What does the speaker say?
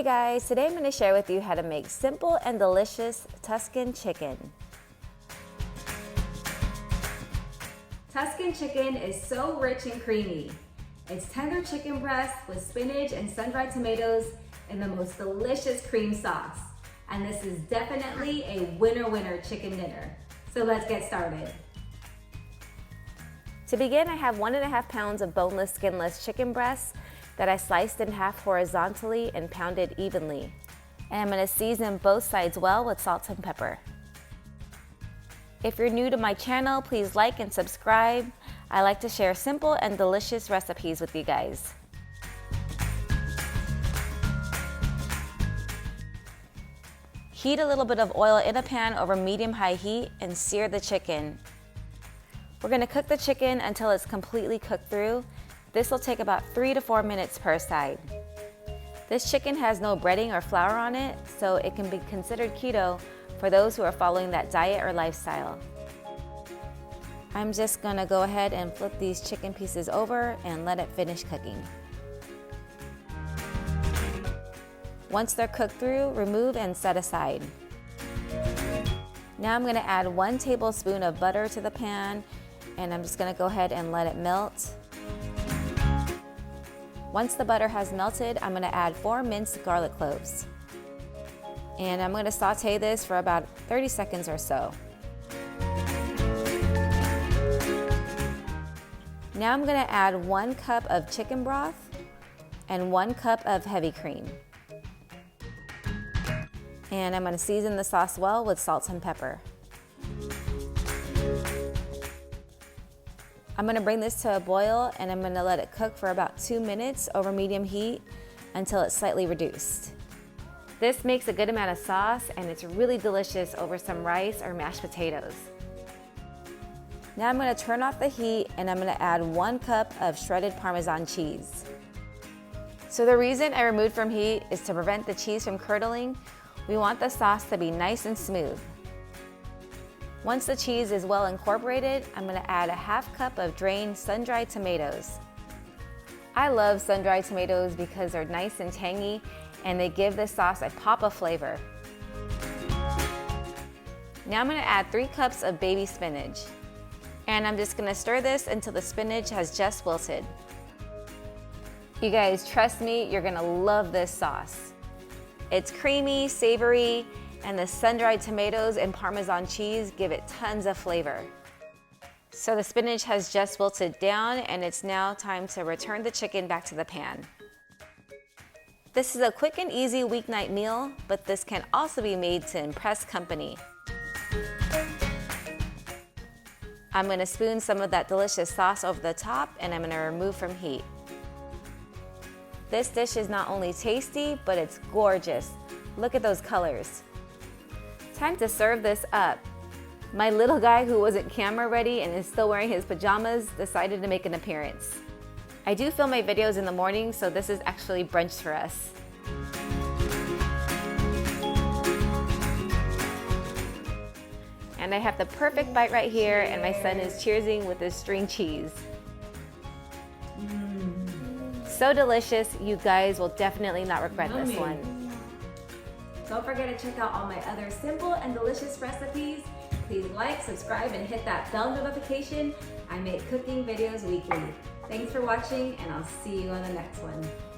Hey guys, today I'm going to share with you how to make simple and delicious Tuscan chicken. Tuscan chicken is so rich and creamy. It's tender chicken breast with spinach and sun-dried tomatoes and the most delicious cream sauce. And this is definitely a winner chicken dinner. So let's get started. To begin, I have 1.5 pounds of boneless, skinless chicken breasts that I sliced in half horizontally and pounded evenly. And I'm going to season both sides well with salt and pepper. If you're new to my channel, please like and subscribe. I like to share simple and delicious recipes with you guys. Heat a little bit of oil in a pan over medium-high heat and sear the chicken. We're going to cook the chicken until it's completely cooked through. This will take about 3 to 4 minutes per side. This chicken has no breading or flour on it, so it can be considered keto for those who are following that diet or lifestyle. I'm just going to go ahead and flip these chicken pieces over and let it finish cooking. Once they're cooked through, remove and set aside. Now I'm going to add 1 tablespoon of butter to the pan, and I'm just going to go ahead and let it melt. Once the butter has melted, I'm going to add 4 minced garlic cloves. And I'm going to saute this for about 30 seconds or so. Now I'm going to add 1 cup of chicken broth and 1 cup of heavy cream. And I'm going to season the sauce well with salt and pepper. I'm going to bring this to a boil and I'm going to let it cook for about 2 minutes over medium heat until it's slightly reduced. This makes a good amount of sauce and it's really delicious over some rice or mashed potatoes. Now I'm going to turn off the heat and I'm going to add 1 cup of shredded Parmesan cheese. So the reason I removed from heat is to prevent the cheese from curdling. We want the sauce to be nice and smooth. Once the cheese is well incorporated, I'm going to add a 1/2 cup of drained sun-dried tomatoes. I love sun-dried tomatoes because they're nice and tangy and they give this sauce a pop of flavor. Now I'm going to add 3 cups of baby spinach. And I'm just going to stir this until the spinach has just wilted. You guys, trust me, you're going to love this sauce. It's creamy, savory, and the sun-dried tomatoes and Parmesan cheese give it tons of flavor. So the spinach has just wilted down and it's now time to return the chicken back to the pan. This is a quick and easy weeknight meal, but this can also be made to impress company. I'm going to spoon some of that delicious sauce over the top and I'm going to remove from heat. This dish is not only tasty, but it's gorgeous. Look at those colors. Time to serve this up. My little guy who wasn't camera ready and is still wearing his pajamas decided to make an appearance. I do film my videos in the morning, so this is actually brunch for us. And I have the perfect bite right here, and my son is cheersing with his string cheese. So delicious, you guys will definitely not regret this one. Don't forget to check out all my other simple and delicious recipes. Please like, subscribe, and hit that bell notification. I make cooking videos weekly. Thanks for watching, and I'll see you on the next one.